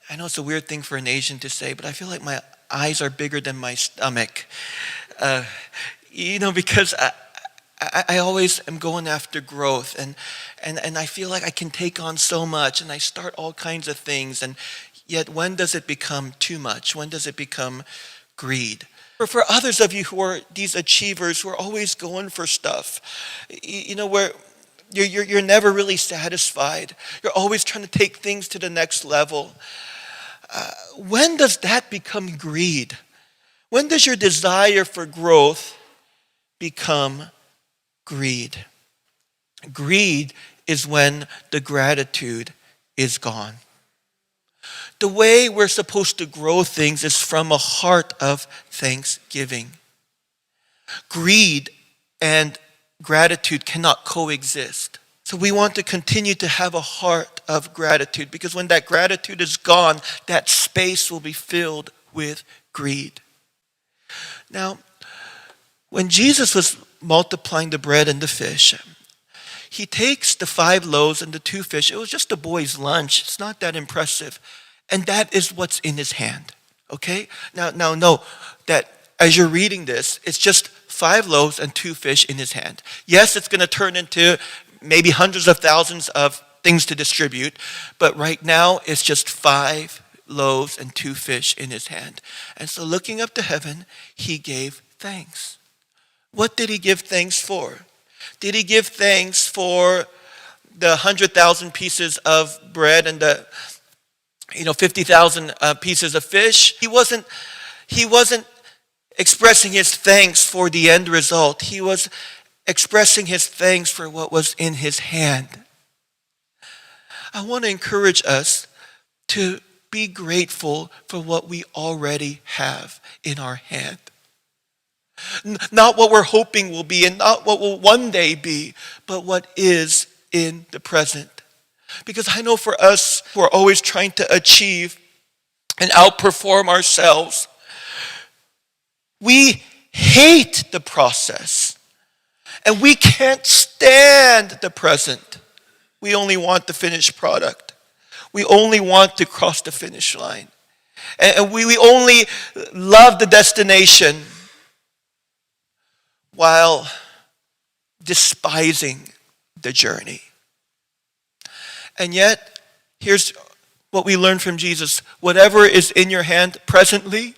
I know it's a weird thing for an Asian to say, but I feel like my eyes are bigger than my stomach. Uh, because I always am going after growth, and I feel like I can take on so much, and I start all kinds of things, and yet when does it become too much? When does it become greed? For others of you who are these achievers who are always going for stuff, where you're never really satisfied. You're always trying to take things to the next level. When does that become greed? When does your desire for growth become greed? Greed is when the gratitude is gone. The way we're supposed to grow things is from a heart of thanksgiving. Greed and gratitude cannot coexist. So we want to continue to have a heart of gratitude, because when that gratitude is gone, that space will be filled with greed. Now, when Jesus was multiplying the bread and the fish, he takes the 5 loaves and the 2 fish. It was just a boy's lunch. It's not that impressive. And that is what's in his hand. Okay? Now know that as you're reading this, it's just 5 loaves and 2 fish in his hand. Yes, it's going to turn into maybe hundreds of thousands of things to distribute, but right now it's just 5 loaves and 2 fish in his hand. And so looking up to heaven, he gave thanks. What did he give thanks for? Did he give thanks for the 100,000 pieces of bread and the 50,000 pieces of fish? He wasn't expressing his thanks for the end result. He was expressing his thanks for what was in his hand. I want to encourage us to be grateful for what we already have in our hand. Not what we're hoping will be, and not what will one day be, but what is in the present. Because I know for us who are always trying to achieve and outperform ourselves, we hate the process. And we can't stand the present. We only want the finished product. We only want to cross the finish line. And we only love the destination while despising the journey. And yet, here's what we learn from Jesus. Whatever is in your hand presently,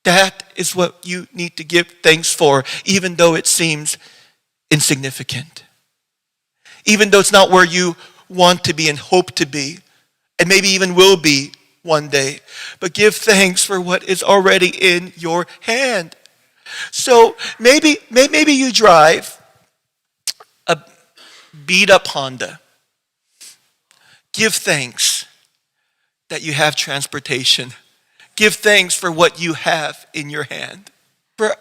that is what you need to give thanks for, even though it seems insignificant. Even though it's not where you want to be and hope to be, and maybe even will be one day. But give thanks for what is already in your hand. So maybe you drive a beat-up Honda. Give thanks that you have transportation. Give thanks for what you have in your hand. For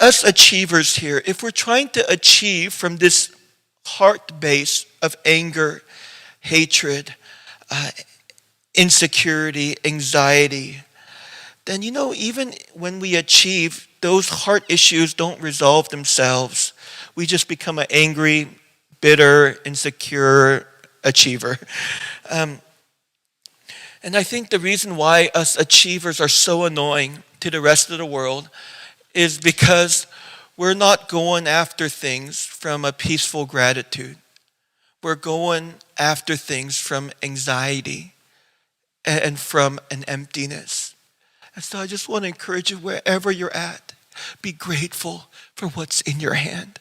us achievers here, if we're trying to achieve from this heart base of anger, hatred, insecurity, anxiety, then even when we achieve, those heart issues don't resolve themselves. We just become an angry, bitter, insecure achiever. And I think the reason why us achievers are so annoying to the rest of the world is because we're not going after things from a peaceful gratitude. We're going after things from anxiety and from an emptiness. And so I just want to encourage you, wherever you're at, be grateful for what's in your hand.